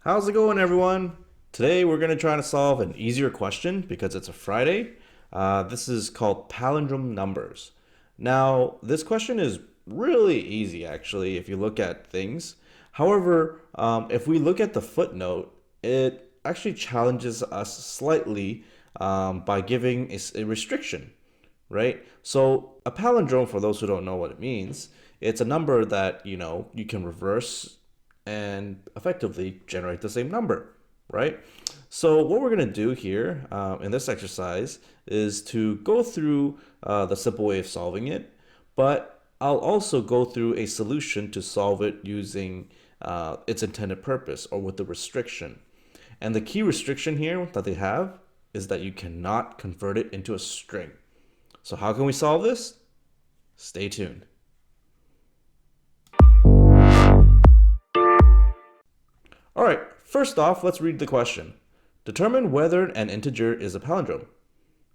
How's it going, everyone? Today we're going to try to solve an easier question because it's a Friday. This is called Palindrome Numbers. Now, this question is really easy, actually, if you look at things. However, if we look at the footnote, it actually challenges us slightly by giving a restriction, right? So, a palindrome, for those who don't know what it means, it's a number that, you can reverse and effectively generate the same number, right? So what we're going to do here in this exercise is to go through the simple way of solving it, but I'll also go through a solution to solve it using its intended purpose or with the restriction. And the key restriction here that they have is that you cannot convert it into a string. So how can we solve this? Stay tuned. All right, first off, let's read the question. Determine whether an integer is a palindrome.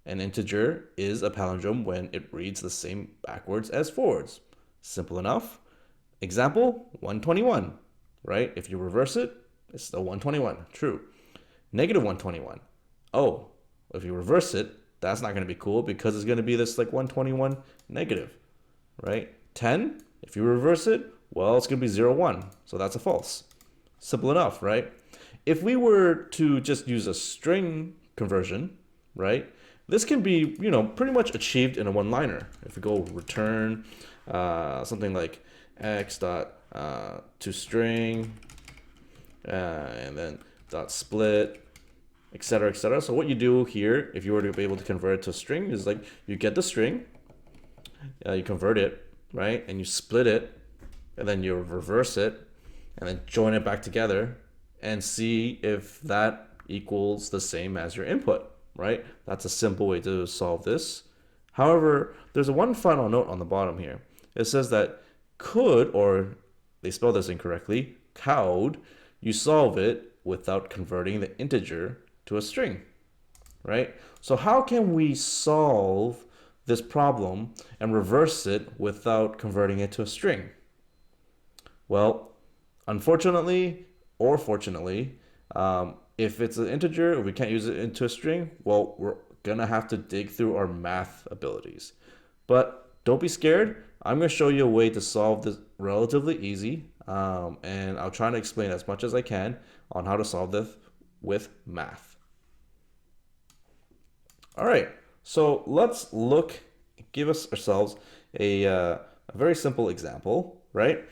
An integer is a palindrome when it reads the same backwards as forwards. Simple enough. Example, 121, right? If you reverse it, it's still 121, true. Negative 121. Oh, if you reverse it, that's not going to be cool because it's going to be this like 121 negative, right? 10, if you reverse it, well, it's going to be 0, 1, so that's a false. Simple enough, right? If we were to just use a string conversion, right? This can be, pretty much achieved in a one-liner. If we go return something like x dot to string and then dot split, etc., etc. So what you do here, if you were to be able to convert it to a string, is like you get the string, you convert it, right, and you split it, and then you reverse it, and then join it back together and see if that equals the same as your input, right? That's a simple way to solve this. However, there's one final note on the bottom here. It says that could, or they spell this incorrectly, could, you solve it without converting the integer to a string, right? So how can we solve this problem and reverse it without converting it to a string? Well, unfortunately or fortunately, if it's an integer, we can't use it into a string, well, we're gonna have to dig through our math abilities. But don't be scared. I'm gonna show you a way to solve this relatively easy, and I'll try to explain as much as I can on how to solve this with math. All right, so let's give ourselves a very simple example, right?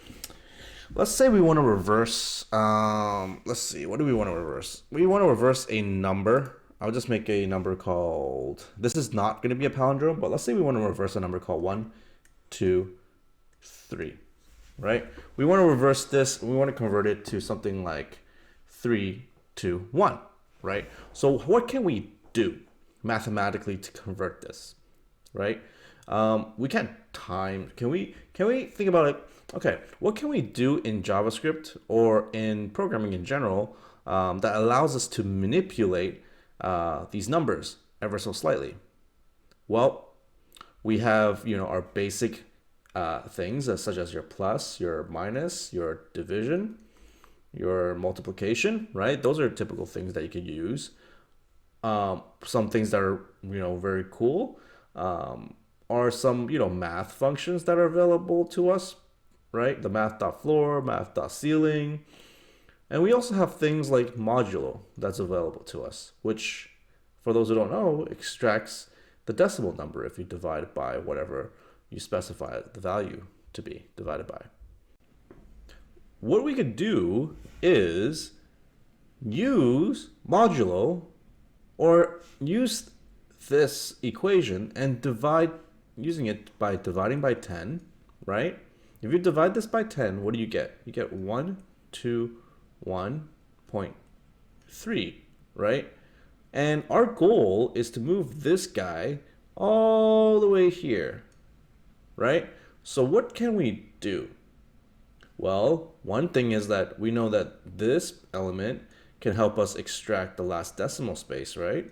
Let's say we want to reverse, let's see, what do we want to reverse? We want to reverse a number. I'll just make a number called, this is not going to be a palindrome, but let's say we want to reverse a number called 1, 2, 3, right? We want to reverse this, we want to convert it to something like 3, 2, 1, right? So what can we do mathematically to convert this, right? We can't time, can we think about it? Okay, what can we do in JavaScript or in programming in general that allows us to manipulate these numbers ever so slightly? Well, we have our basic things such as your plus, your minus, your division, your multiplication, right? Those are typical things that you can use. Some things that are very cool are some math functions that are available to us, right? The math.floor, math.ceiling. And we also have things like modulo that's available to us, which, for those who don't know, extracts the decimal number if you divide it by whatever you specify the value to be divided by. What we could do is use modulo or use this equation and divide using it by dividing by 10, right? If you divide this by 10, what do you get? You get 121.3, right? And our goal is to move this guy all the way here, right? So what can we do? Well, one thing is that we know that this element can help us extract the last decimal space, right?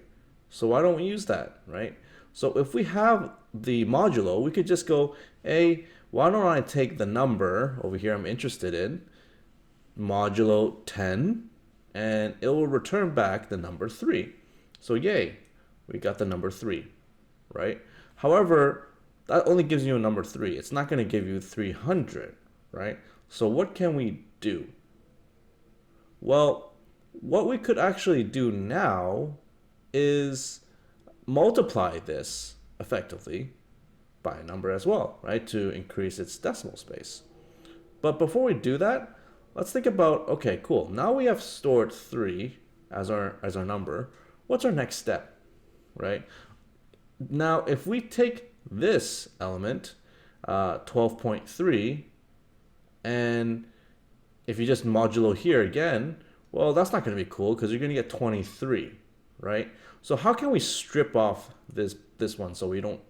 So why don't we use that, right? So if we have the modulo, we could just go, hey, why don't I take the number over here I'm interested in, modulo 10, and it will return back the number 3. So yay, we got the number 3, right? However, that only gives you a number 3. It's not going to give you 300, right? So what can we do? Well, what we could actually do now is multiply this effectively by a number as well, right? To increase its decimal space. But before we do that, let's think about, okay, cool. Now we have stored 3 as our number. What's our next step, right? Now, if we take this element, 12.3, and if you just modulo here again, well, that's not going to be cool because you're going to get 23, right? So how can we strip off this one so we don't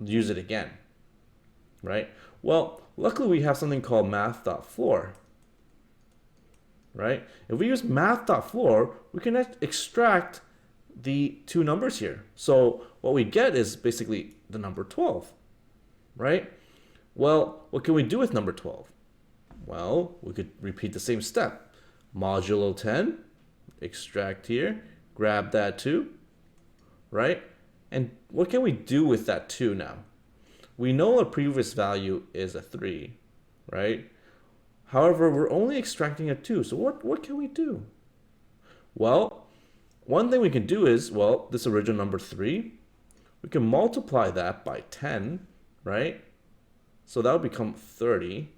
use it again, right? Well, luckily we have something called math.floor, right? If we use math.floor, we can extract the two numbers here. So what we get is basically the number 12, right? Well, what can we do with number 12? Well, we could repeat the same step. Modulo 10, extract here, grab that 2, right? And what can we do with that 2 now? We know the previous value is a 3, right? However, we're only extracting a 2, so what can we do? Well, one thing we can do is, well, this original number 3, we can multiply that by 10, right? So that would become 30.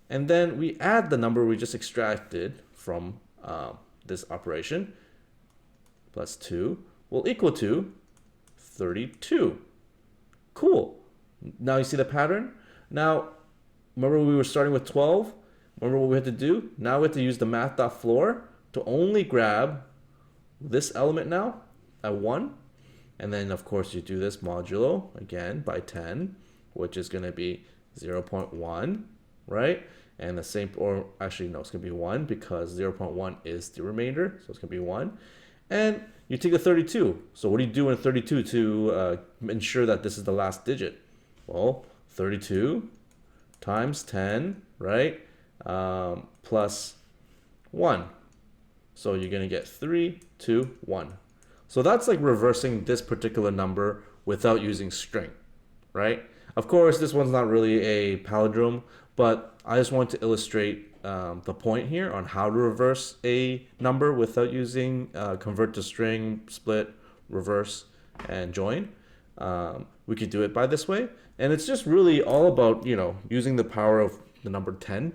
And then we add the number we just extracted from this operation, plus 2, will equal to 32. Cool. Now you see the pattern? Now, remember we were starting with 12? Remember what we had to do? Now we have to use the math.floor to only grab this element now at 1. And then, of course, you do this modulo, again, by 10, which is going to be 0.1, right? And the same, or actually, no, it's going to be 1 because 0.1 is the remainder, so it's going to be 1. And you take the 32. So what do you do in 32 to ensure that this is the last digit? Well, 32 times 10, right? Plus 1. So you're going to get 3, 2, 1. So that's like reversing this particular number without using string, right? Of course, this one's not really a palindrome, but I just want to illustrate the point here on how to reverse a number without using convert to string, split, reverse, and join. We could do it by this way. And it's just really all about, using the power of the number 10,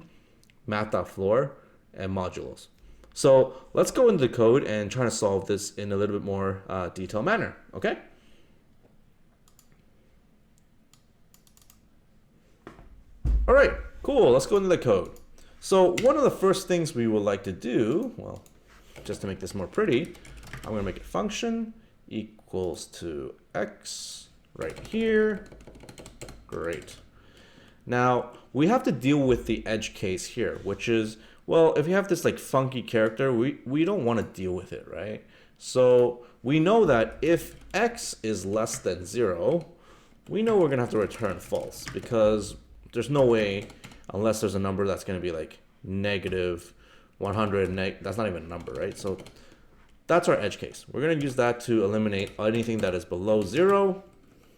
math.floor, and modulos. So let's go into the code and try to solve this in a little bit more detailed manner, okay? All right, cool, let's go into the code. So one of the first things we would like to do, well, just to make this more pretty, I'm gonna make it function equals to x right here. Great. Now, we have to deal with the edge case here, which is, well, if you have this like funky character, we don't want to deal with it, right? So we know that if x is less than 0, we know we're going to have to return false because there's no way, unless there's a number that's going to be like negative 100, that's not even a number, right? So that's our edge case. We're going to use that to eliminate anything that is below 0.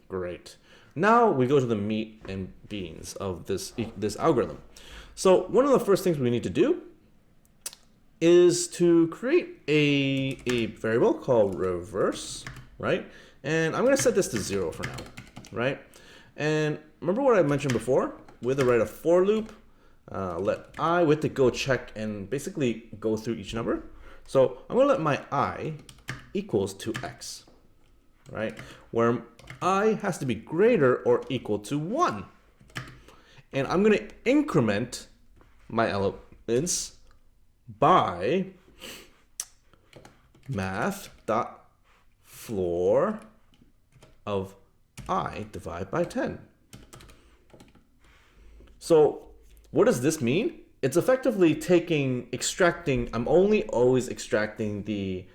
Great. Now we go to the meat and beans of this algorithm. So one of the first things we need to do is to create a variable called reverse, right? And I'm going to set this to 0 for now, right? And remember what I mentioned before? With the write a for loop, let I with the go check and basically go through each number. So I'm going to let my I equals to x, right? Where I has to be greater or equal to 1. And I'm going to increment my elements by math.floor of I divided by 10. So what does this mean? It's effectively extracting, I'm only always extracting the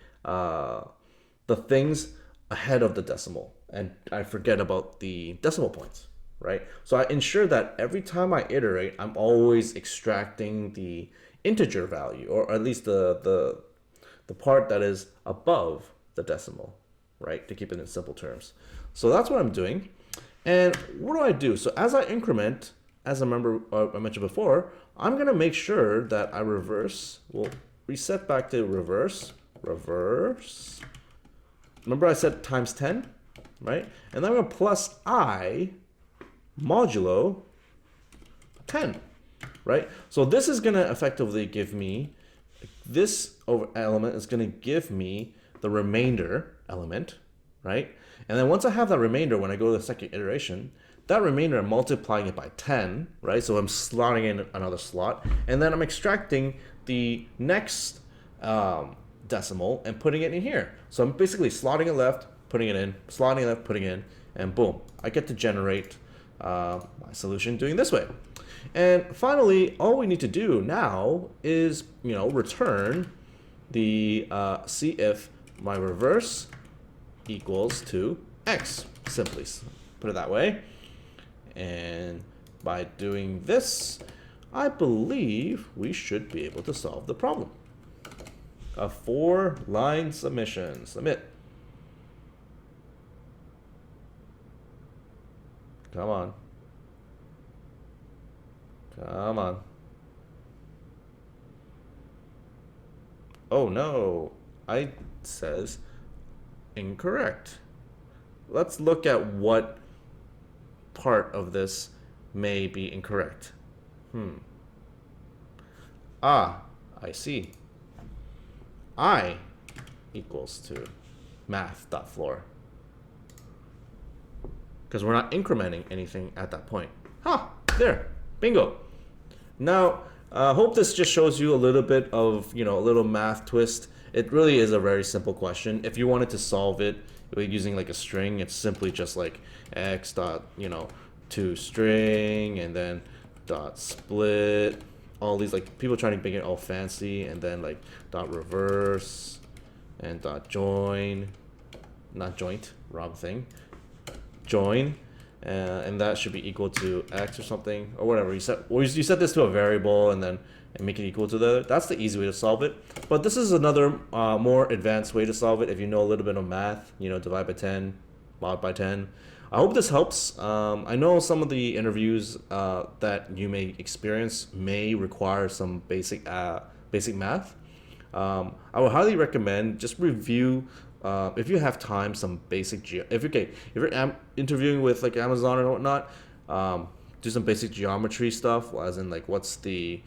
things ahead of the decimal. And I forget about the decimal points, right? So I ensure that every time I iterate, I'm always extracting the integer value, or at least the the part that is above the decimal, right? To keep it in simple terms. So that's what I'm doing. And what do I do? So as I increment, as I remember I mentioned before, I'm going to make sure that I reverse. We'll reset back to reverse. Remember I said times 10, right? And then I'm going to plus I modulo 10, right? So this is going to effectively give me, this element is going to give me the remainder element, right? And then once I have that remainder, when I go to the second iteration, that remainder I'm multiplying it by 10, right? So I'm slotting in another slot, and then I'm extracting the next decimal and putting it in here. So I'm basically slotting it left, putting it in, slotting it left, putting it in, and boom, I get to generate my solution doing this way. And finally, all we need to do now is, return the see if my reverse equals to x, simply put it that way. And by doing this, I believe we should be able to solve the problem. A 4-line submission. Submit. Come on. Come on. Oh no, I says incorrect. Let's look at what part of this may be incorrect. I see. I equals to math.floor. Because we're not incrementing anything at that point. There, bingo. Now, hope this just shows you a little bit of, a little math twist. It really is a very simple question. If you wanted to solve it using like a string, it's simply just like x dot, to string, and then dot split, all these, like, people trying to make it all fancy, and then like dot reverse and dot join, not joint, wrong thing, join, and that should be equal to x or something, or whatever you set. Or you set this to a variable and then make it equal to that's the easy way to solve it. But this is another more advanced way to solve it if you know a little bit of math, divide by 10, mod by 10. I hope this helps. I know some of the interviews that you may experience may require some basic math. I would highly recommend just review, if you have time, some basic if you're interviewing with like Amazon or whatnot, do some basic geometry stuff, as in like what's the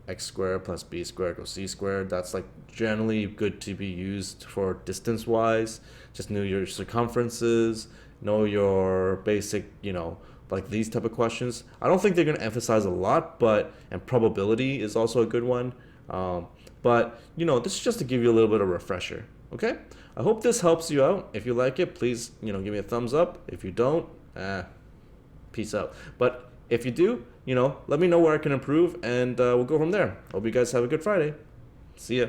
x squared plus b squared equals c squared. That's like generally good to be used for distance wise. Just know your circumferences, know your basic, like these type of questions. I don't think they're going to emphasize a lot, and probability is also a good one. But this is just to give you a little bit of a refresher. Okay, I hope this helps you out. If you like it, please give me a thumbs up. If you don't, peace out. But if you do, let me know where I can improve, and we'll go from there. Hope you guys have a good Friday. See ya.